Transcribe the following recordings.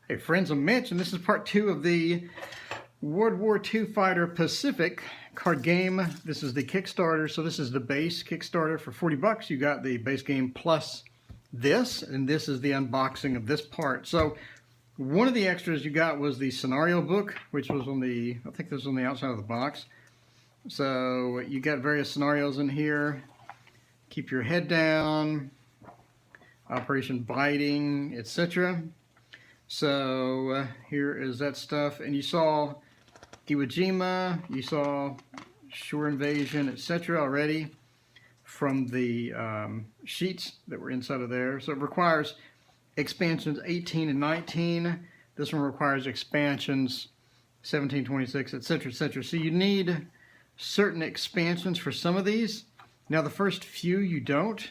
Hey friends, I'm Mitch, and this is part 2 of the World War II Fighter Pacific card game. This is the Kickstarter, so this is the base Kickstarter for 40 bucks. You got the base game plus this, and this is the unboxing of this part. So one of the extras you got was the scenario book, which was on the, I think this was on the outside of the box. So you got various scenarios in here. Keep your head down, Operation Biting, etc. So here is that stuff, and you saw Iwo Jima, you saw Shore Invasion, etc. already from the sheets that were inside of there. So it requires expansions 18 and 19. This one requires expansions 17, 26, etc., etc. So you need certain expansions for some of these. Now the first few you don't,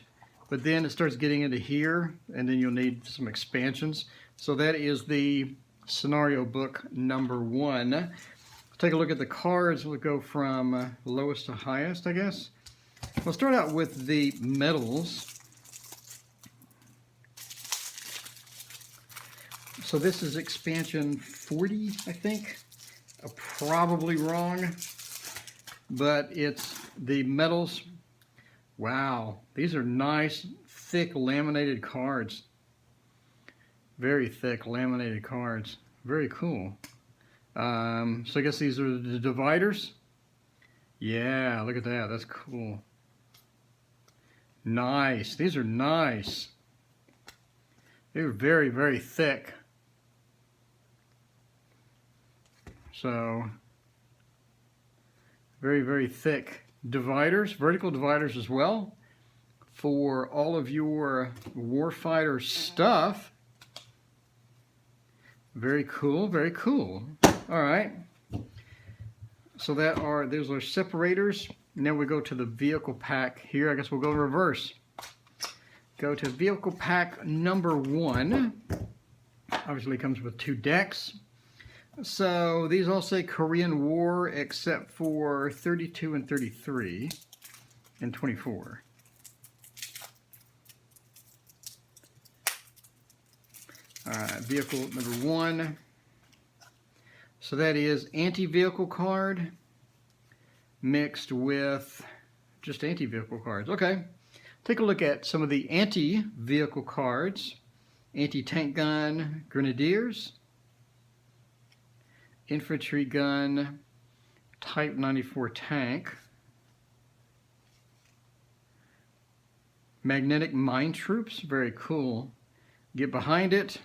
but then it starts getting into here, and then you'll need some expansions. So that is the scenario book number 1. Let's take a look at the cards. We'll go from lowest to highest, I guess. We'll start out with the medals. So this is expansion 40, I think. I'm probably wrong, but it's the medals. Wow, these are nice, thick, laminated cards. Very thick, laminated cards. Very cool. So I guess these are the dividers. Yeah, look at that. That's cool. Nice. These are nice. They're very, very thick. So, very, very thick dividers, vertical dividers as well, for all of your Warfighter stuff. Very cool, very cool. All right. So those are separators. Now we go to the vehicle pack here. I guess we'll go in reverse. Go to vehicle pack number 1. Obviously comes with 2 decks. So these all say Korean War except for 32 and 33 and 24. Vehicle number 1. So that is anti-vehicle card mixed with just anti-vehicle cards. Okay. Take a look at some of the anti-vehicle cards. Anti-tank gun, grenadiers, infantry gun, Type 94 tank, magnetic mine troops, very cool. Get behind it.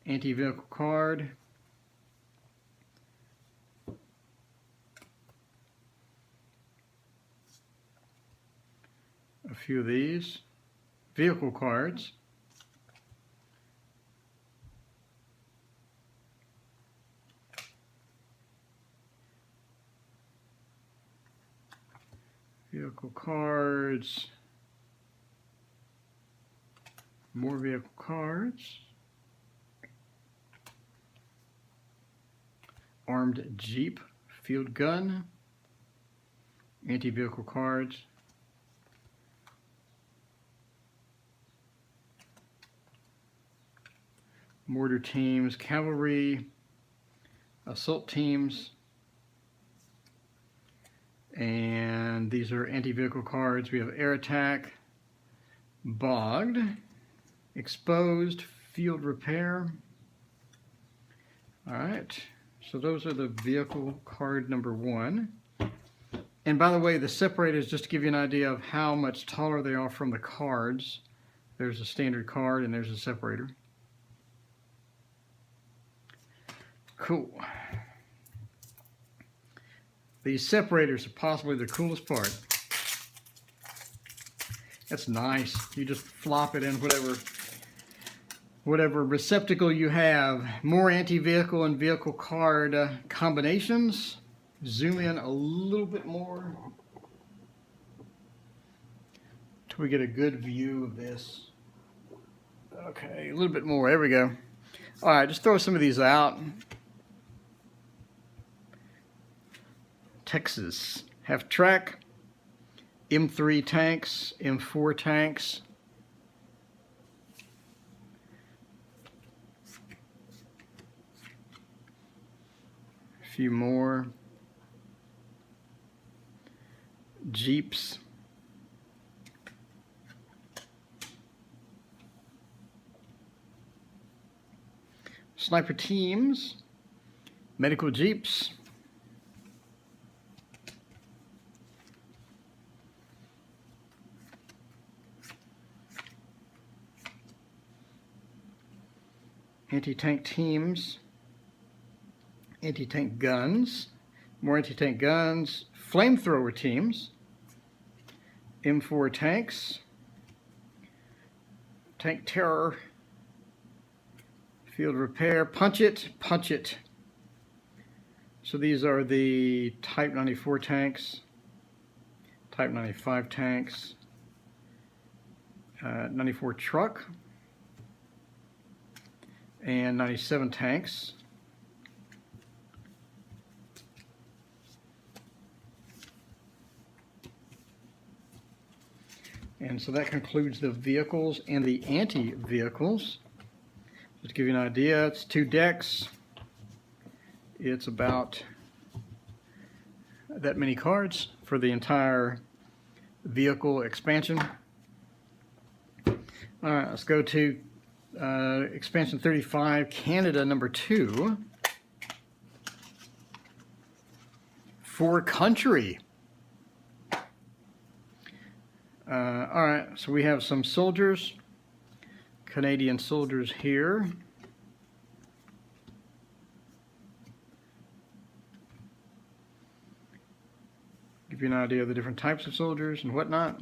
Anti-vehicle card. A few of these. Vehicle cards. Vehicle cards. More vehicle cards. Armed Jeep, field gun, anti-vehicle cards, mortar teams, cavalry, assault teams, and these are anti-vehicle cards. We have air attack, bogged, exposed, field repair. All right. So those are the vehicle card number 1. And by the way, the separators, just to give you an idea of how much taller they are from the cards. There's a standard card and there's a separator. Cool. These separators are possibly the coolest part. That's nice. You just flop it in whatever receptacle you have. More anti-vehicle and vehicle card combinations. Zoom in a little bit more till we get a good view of this. Okay, a little bit more. There we go. All right, just throw some of these out. Texas. Half track. M3 tanks. M4 tanks. few more. Jeeps. Sniper teams. Medical jeeps. Anti-tank teams, anti-tank guns, more anti-tank guns, flamethrower teams, M4 tanks, tank terror, field repair, punch it, punch it. So these are the Type 94 tanks, Type 95 tanks, 94 truck, and 97 tanks. And so that concludes the vehicles and the anti-vehicles. Just to give you an idea, it's 2 decks. It's about that many cards for the entire vehicle expansion. All right, let's go to expansion 35, Canada number 2. For country. All right, so we have some soldiers, Canadian soldiers here. Give you an idea of the different types of soldiers and whatnot.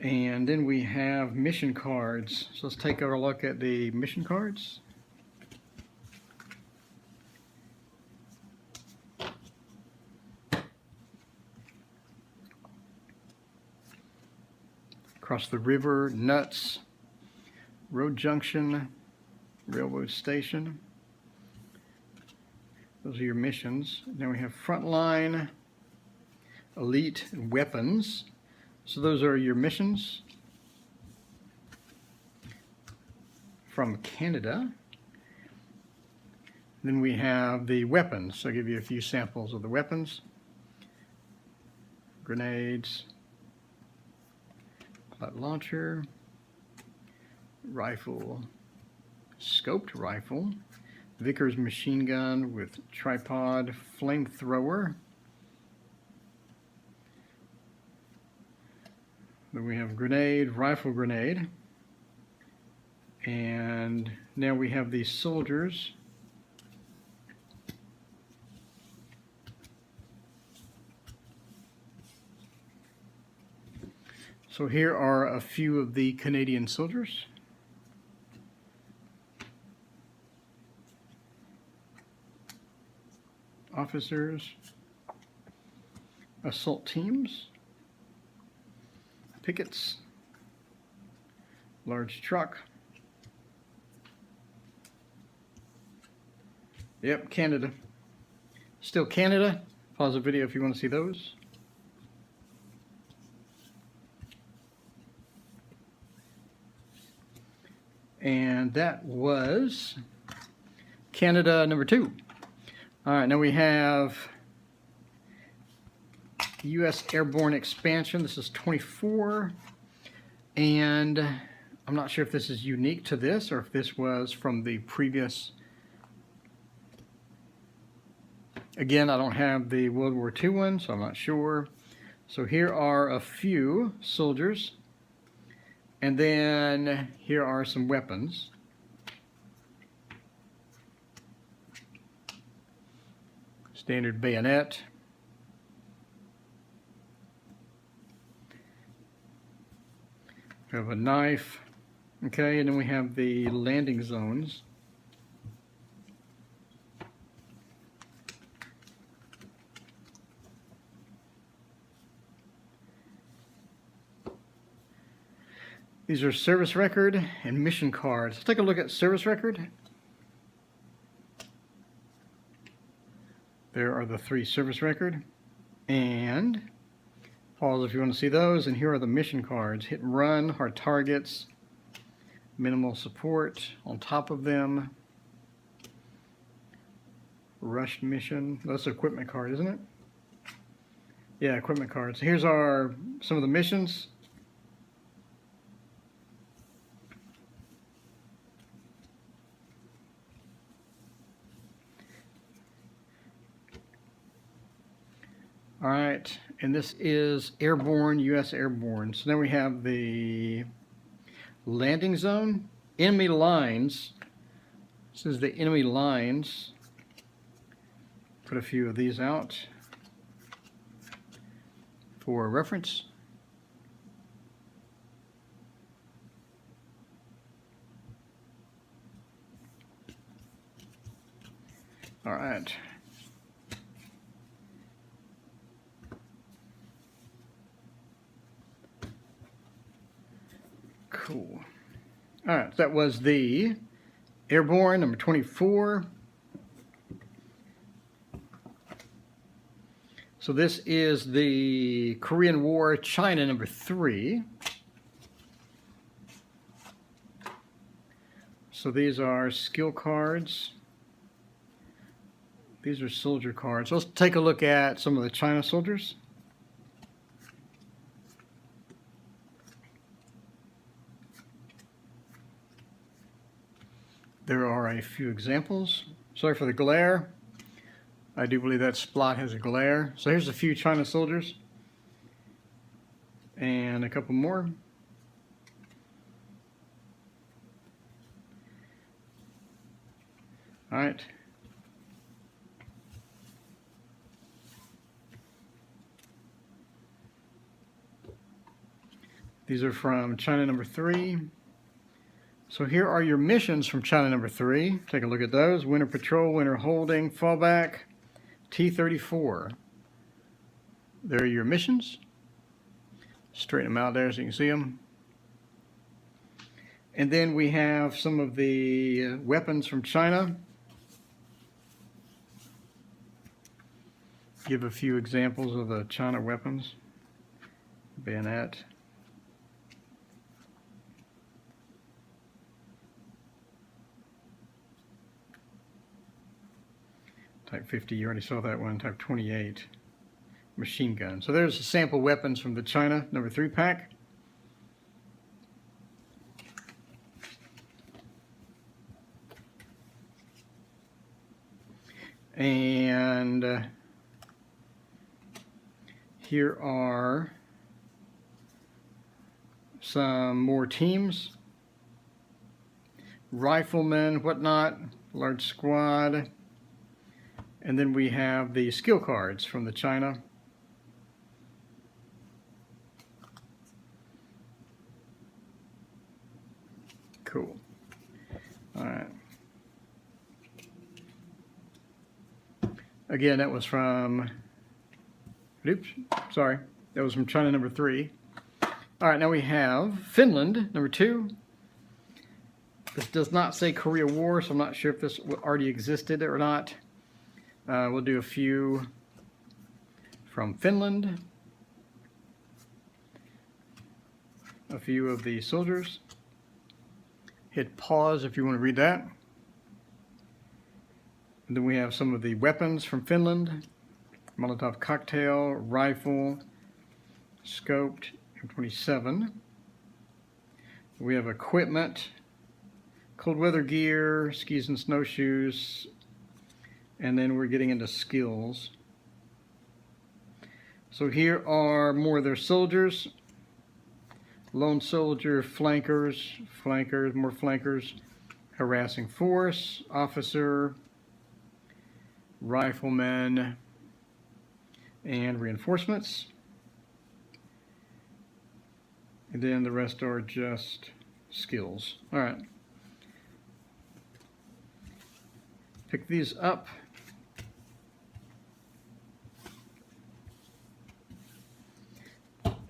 And then we have mission cards. So let's take a look at the mission cards. Across the river, nuts, road junction, railroad station. Those are your missions. Then we have frontline, elite, and weapons. So those are your missions from Canada. Then we have the weapons. So I'll give you a few samples of the weapons. Grenades, club launcher, rifle, scoped rifle, Vickers machine gun with tripod, flamethrower. Then we have grenade, rifle grenade. And now we have these soldiers. So here are a few of the Canadian soldiers. Officers, assault teams, pickets, large truck. Yep, Canada. Still Canada. Pause the video if you want to see those. And that was Canada number 2. All right, now we have U.S. Airborne Expansion. This is 24. And I'm not sure if this is unique to this or if this was from the previous. Again, I don't have the World War II one, so I'm not sure. So here are a few soldiers. And then here are some weapons. Standard bayonet. We have a knife. Okay, and then we have the landing zones. These are service record and mission cards. Let's take a look at service record. There are the 3 service record. And pause if you want to see those. And here are the mission cards. Hit and run, hard targets, Minimal support on top of them. Rushed mission. That's an equipment card, isn't it? Yeah, equipment cards. Here's some of the missions. All right, and this is Airborne, U.S. Airborne. So then we have the landing zone, enemy lines. This is the enemy lines. Put a few of these out for reference. All right. Cool. All right, that was the Airborne number 24. So this is the Korean War China number 3. So these are skill cards. These are soldier cards. Let's take a look at some of the China soldiers. There are a few examples. Sorry for the glare. I do believe that Splot has a glare. So here's a few China soldiers. And a couple more. All right. These are from China number 3. So here are your missions from China number 3. Take a look at those. Winter Patrol, Winter Holding, Fallback, T-34. There are your missions. Straighten them out there so you can see them. And then we have some of the weapons from China. Give a few examples of the China weapons. Bayonet. Type 50, you already saw that one. Type 28, machine gun. So there's the sample weapons from the China number 3 pack. And here are some more teams. Riflemen, whatnot, large squad. And then we have the skill cards from the China. Cool. All right. Again, that was from, oops, sorry. That was from China number 3. All right, now we have Finland, number 2. This does not say Korea War, so I'm not sure if this already existed or not. We'll do a few from Finland. A few of the soldiers. Hit pause if you want to read that. And then we have some of the weapons from Finland. Molotov cocktail, rifle, scoped, M27. We have equipment, cold weather gear, skis and snowshoes, and then we're getting into skills. So here are more of their soldiers. Lone soldier, flankers, more flankers, harassing force, officer, riflemen, and reinforcements. And then the rest are just skills. All right. Pick these up.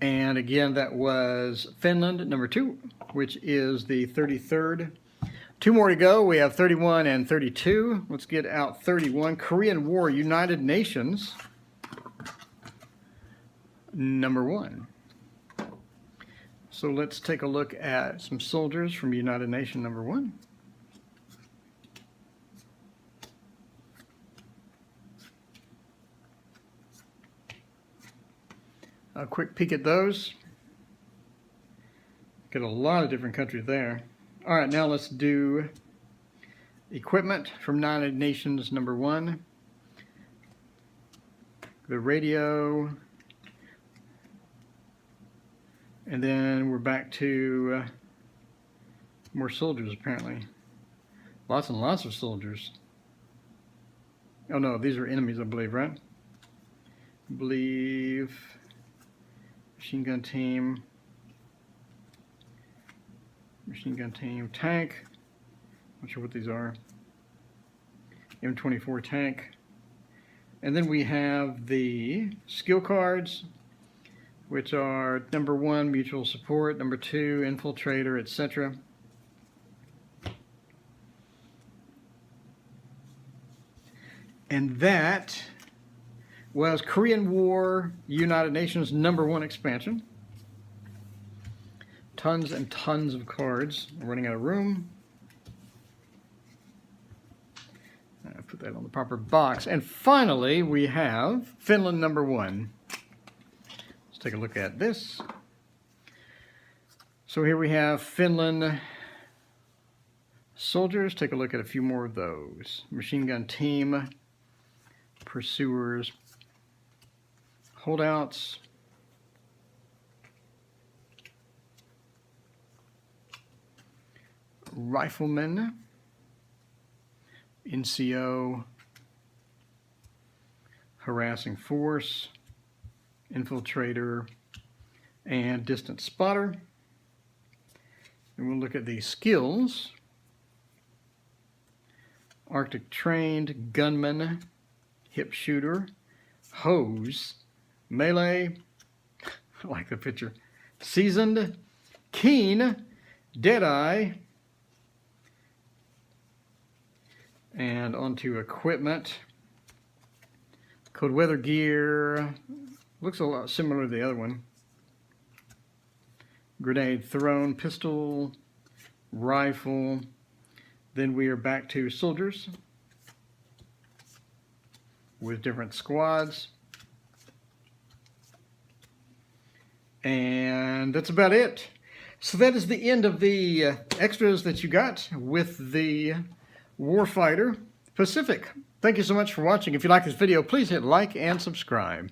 And again, that was Finland, number 2, which is the 33rd. 2 more to go. We have 31 and 32. Let's get out 31. Korean War, United Nations, number 1. So let's take a look at some soldiers from United Nations number 1. A quick peek at those. Got a lot of different countries there. All right, now let's do equipment from United Nations number 1. The radio. And then we're back to more soldiers, apparently. Lots and lots of soldiers. Oh no, these are enemies, I believe, right? I believe machine gun team, tank. Not sure what these are. M24 tank. And then we have the skill cards, which are number 1, mutual support, number 2, infiltrator, etc. And that was Korean War United Nations number 1 expansion. Tons and tons of cards. I'm running out of room. I'll put that on the proper box. And finally, we have Finland number 1. Let's take a look at this. So here we have Finland soldiers. Take a look at a few more of those. Machine gun team, pursuers, holdouts, riflemen, NCO, harassing force, infiltrator, and distant spotter. And we'll look at the skills. Arctic trained, gunman, hip shooter, hose, melee, I like the picture, seasoned, keen, deadeye, and onto equipment. Cold weather gear, looks a lot similar to the other one. Grenade thrown, pistol, rifle. Then we are back to soldiers with different squads. And that's about it. So that is the end of the extras that you got with the Warfighter Pacific. Thank you so much for watching. If you like this video, please hit like and subscribe.